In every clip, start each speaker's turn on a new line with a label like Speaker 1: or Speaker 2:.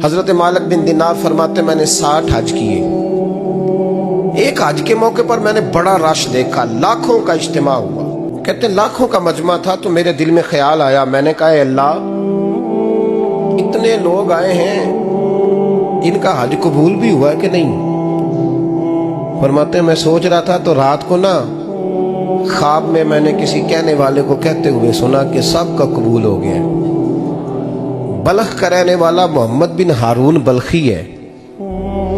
Speaker 1: हजरत मालिक बिन दिनार फरमाते मैंने 60 हज किए। एक हज के मौके पर मैंने बड़ा रश देखा, लाखों का इज्तिमा हुआ। कहते लाखों का मजमा था तो मेरे दिल में ख्याल आया, मैंने कहा अल्लाह इतने लोग आए हैं, इनका हज कबूल भी हुआ कि नहीं। फरमाते मैं सोच रहा था तो रात को ना ख्वाब में मैंने किसी कहने वाले को कहते हुए सुना कि सबका कबूल हो गया। बल्ख का रहने वाला मोहम्मद बिन हारून बल्खी है,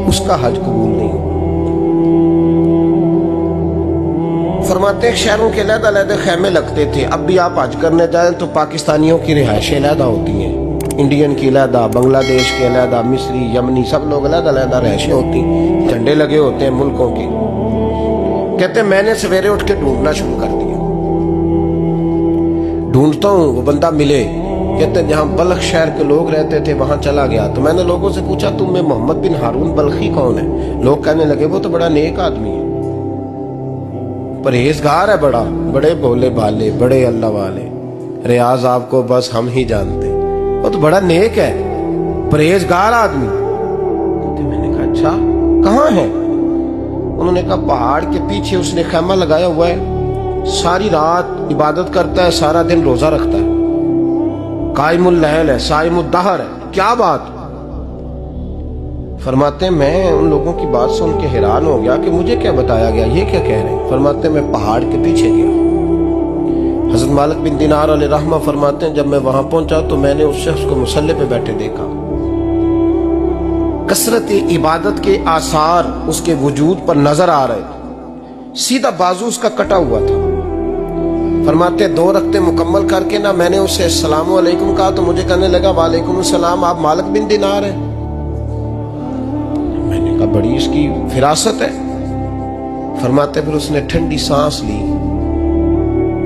Speaker 1: उसका हज कबूल नहीं। फरमाते हैं शहरों के अलग-अलग खैमे लगते थे। अब भी आप हज करने जाएं तो पाकिस्तानियों की रिहाइशें अलग होती हैं, इंडियन की अलग, बांग्लादेश के अलग, मिस्री, यमनी, सब लोग अलग-अलग रिहाइशें होती, झंडे लगे होते हैं मुल्कों के। कहते मैंने सवेरे उठ के ढूंढना शुरू कर दिया, ढूंढता हूं वो बंदा मिले। कहते जहां बल्ख शहर के लोग रहते थे वहां चला गया तो मैंने लोगों से पूछा तुम में मोहम्मद बिन हारून बल्खी कौन है। लोग कहने लगे वो तो बड़ा नेक आदमी है, परहेजगार है, बड़े भोले भाले, बड़े अल्लाह वाले, रियाज आपको बस हम ही जानते, वो तो बड़ा नेक है, परहेजगार आदमी। तो मैंने कहा अच्छा कहाँ है। उन्होंने कहा पहाड़ के पीछे उसने खैमा लगाया हुआ है, सारी रात इबादत करता है, सारा दिन रोजा रखता है, कायमुल लैल है, साइमुद दहर है। क्या बात। फरमाते मैं उन लोगों की बात सुन के हैरान हो गया कि मुझे क्या बताया गया, ये क्या कह रहे हैं। फरमाते मैं पहाड़ के पीछे गया। हजरत मालिक बिन दिनार अलैहि रहमा फरमाते हैं जब मैं वहां पहुंचा तो मैंने उस शख्स को मुसल्ले पे बैठे देखा। कसरत इबादत के आसार उसके वजूद पर नजर आ रहे थे, सीधा बाजू उसका कटा हुआ था। फरमाते 2 रकते मुकम्मल करके ना मैंने उससे अस्सलामु अलैकुम कहा तो मुझे कहने लगा वालेकुम सलाम, आप मालिक बिन दिनार हैं। मैंने कहा बड़ी इसकी फिरासत है। फरमाते फिर उसने ठंडी सांस ली,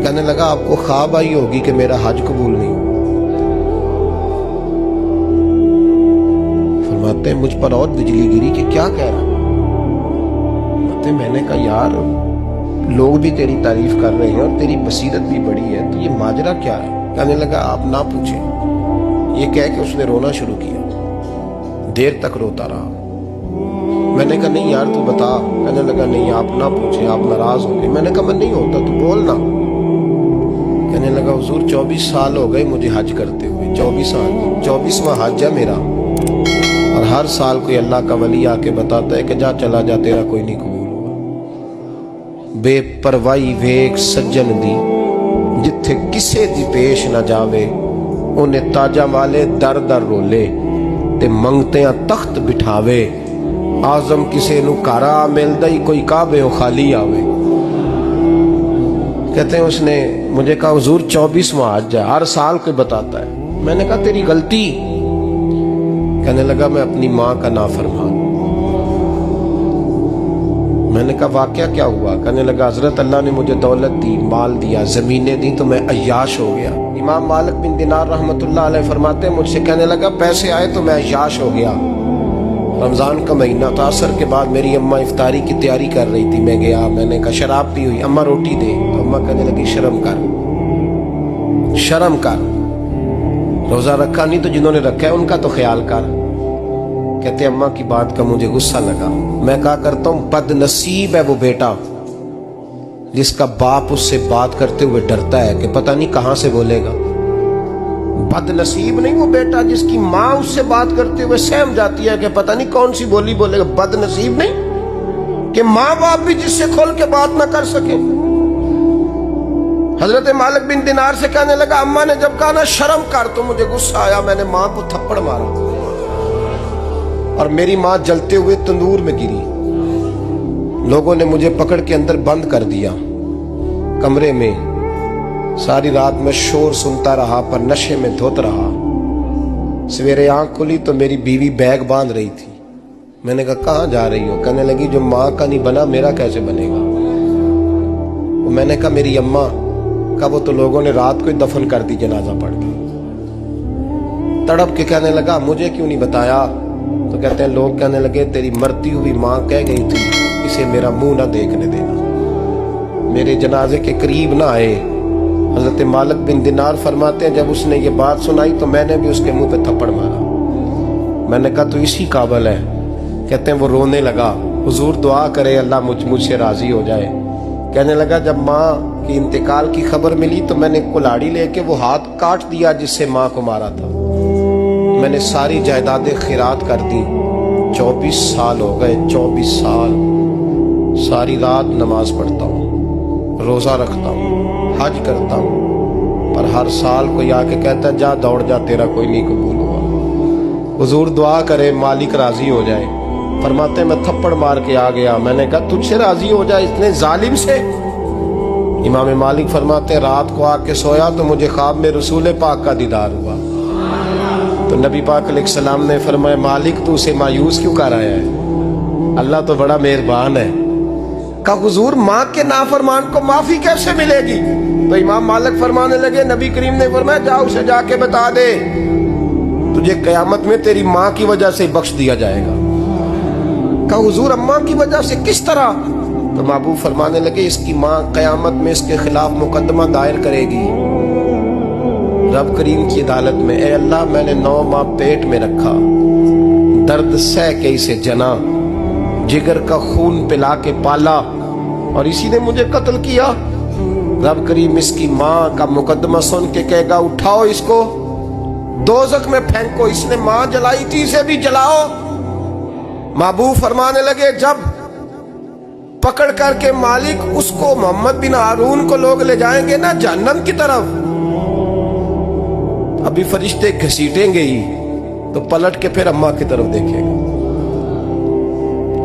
Speaker 1: कहने लगा आपको ख्वाब आई होगी कि मेरा हज कबूल नहीं। फरमाते मुझ पर और बिजली गिरी कि क्या कह रहा। मैंने कहा यार लोग भी तेरी तारीफ कर रहे हैं और तेरी बसीरत भी बड़ी है, तो ये माजरा क्या है। कहने लगा आप ना पूछें। ये कह के उसने रोना शुरू किया, देर तक रोता रहा। मैंने कहा नहीं यार तू बता। कहने लगा नहीं आप ना पूछे, आप नाराज हो गए। मैंने कहा मैं नहीं होता, तू बोल ना। कहने लगा हुजूर 24 साल हो गए मुझे हज करते हुए, 24 साल, 24वां हज है मेरा, और हर साल कोई अल्लाह का वली आके बताता है कि जा चला जा तेरा कोई नहीं कबूल। बेपरवाही वेख सज्जन दी जिथे किसे दी पेश न जावे, उन्हें ताजा वाले दर दर रोले ते मंगतियां तख्त बिठावे। आजम किसे नु कारा मिलदा ही कोई काबे हो खाली आवे। कहते हैं उसने मुझे कहा हुजूर 24वां हज है, हर साल कोई बताता है। मैंने कहा तेरी गलती। कहने लगा मैं अपनी माँ का नाफरमान। मैंने कहा वाकया क्या हुआ। कहने लगा हजरत अल्लाह ने मुझे दौलत दी, माल दिया, जमीनें दी तो मैं अय्याश हो गया। इमाम मालिक बिन दिनार रहमतुल्लाह अलैह फरमाते मुझसे कहने लगा पैसे आए तो मैं अय्याश हो गया। रमजान का महीना था, असर के बाद मेरी अम्मा इफ्तारी की तैयारी कर रही थी, मैं गया, मैंने कहा शराब पी हुई, अम्मा रोटी दे। तो अम्मा कहने लगी शर्म कर, शर्म कर, रोजा रखा नहीं तो जिन्होंने रखा है उनका तो ख्याल कर। कहते अम्मा की बात का मुझे गुस्सा लगा। मैं कहा करता हूं बदनसीब है वो बेटा जिसका बाप उससे बात करते हुए डरता है कि पता नहीं कहां से बोलेगा। बदनसीब नहीं वो बेटा जिसकी माँ उससे बात करते हुए सहम जाती है कि पता नहीं कौन सी बोली बोलेगा। बदनसीब नहीं कि माँ बाप भी जिससे खोल के बात ना कर सके। हजरत मालिक बिन दिनार से कहने लगा अम्मा ने जब कहा ना शर्म कर तो मुझे गुस्सा आया, मैंने माँ को थप्पड़ मारा और मेरी माँ जलते हुए तंदूर में गिरी। लोगों ने मुझे पकड़ के अंदर बंद कर दिया कमरे में। सारी रात मैं शोर सुनता रहा पर नशे में धुत रहा। सवेरे आंख खुली तो मेरी बीवी बैग बांध रही थी। मैंने कहा कहाँ जा रही हो। कहने लगी जो माँ का नहीं बना मेरा कैसे बनेगा। मैंने कहा मेरी अम्मा का वो तो लोगों ने रात को ही दफन कर दी जनाजा पढ़ के। तड़प के कहने लगा मुझे क्यों नहीं बताया। तो कहते हैं लोग कहने लगे तेरी मरती हुई माँ कह गई थी इसे मेरा मुंह ना देखने देना। मेरे जनाजे के करीब ना आए। हजरत मालिक बिन दिनार फरमाते हैं जब उसने ये बात सुनाई तो मैंने भी उसके मुंह पे थप्पड़ मारा। मैंने कहा तो इसी काबिल है। कहते हैं वो रोने लगा, हुजूर दुआ करे अल्लाह मुझसे राजी हो जाए। कहने लगा जब माँ की इंतकाल की खबर मिली तो मैंने कुल्हाड़ी लेके वो हाथ काट दिया जिससे माँ को मारा था। मैंने सारी जायदादें खिरात कर दी। 24 साल हो गए, 24 साल। सारी रात नमाज पढ़ता हूँ, रोजा रखता हूँ, हज करता हूँ, पर हर साल कोई आके कहता है जा दौड़ जा, तेरा कोई नहीं कबूल हुआ। हुजूर दुआ करे मालिक राजी हो जाए। फरमाते मैं थप्पड़ मार के आ गया। मैंने कहा तुझसे राजी हो जाए इतने जालिम से? इमाम मालिक फरमाते रात को आके सोया तो मुझे ख्वाब में रसूल पाक का दीदार हुआ। तो नबी पाक अलैहिस्सलाम ने फरमाया मालिक तू उसे मायूस क्यों कर आया है? अल्लाह तो बड़ा मेहरबान है। कहा हुजूर माँ के नाफरमान को माफी कैसे मिलेगी? तो इमाम मालिक फरमाने लगे नबी करीम ने फरमाया जा उसे जाके बता दे तुझे कयामत में तेरी माँ की वजह से बख्श दिया जाएगा। कहा हुजूर अम्मा की वजह से किस तरह? तो महबूब फरमाने लगे इसकी माँ कयामत में इसके खिलाफ मुकदमा दायर करेगी रब करीम की अदालत में। ए अल्लाह मैंने 9 माह पेट में रखा, दर्द सह के इसे जना, जिगर का खून पिला के पाला और इसी ने मुझे कत्ल किया। रब करीम इसकी माँ का मुकदमा सुन के कहेगा उठाओ इसको दोज़ख में फेंको, इसने माँ जलाई थी इसे भी जलाओ। महबूब फरमाने लगे जब पकड़ करके मालिक उसको मोहम्मद बिन हारून को लोग ले जाएंगे ना जहन्नम की तरफ, अभी फरिश्ते घसीटेंगे ही तो पलट के फिर अम्मा की तरफ देखेगा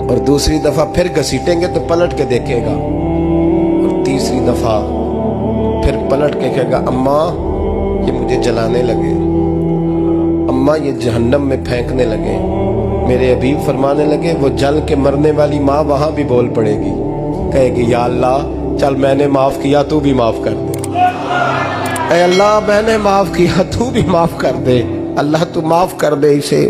Speaker 1: और दूसरी दफा फिर घसीटेंगे तो पलट के देखेगा और तीसरी दफा फिर पलट के कहेगा अम्मा ये मुझे जलाने लगे, अम्मा ये जहन्नम में फेंकने लगे। मेरे हबीब फरमाने लगे वो जल के मरने वाली माँ वहां भी बोल पड़ेगी, कहेगी या अल्लाह चल मैंने माफ किया तू भी माफ कर दे। ऐ अल्लाह मैंने माफ किया तू भी माफ कर दे, अल्लाह तू माफ कर दे इसे।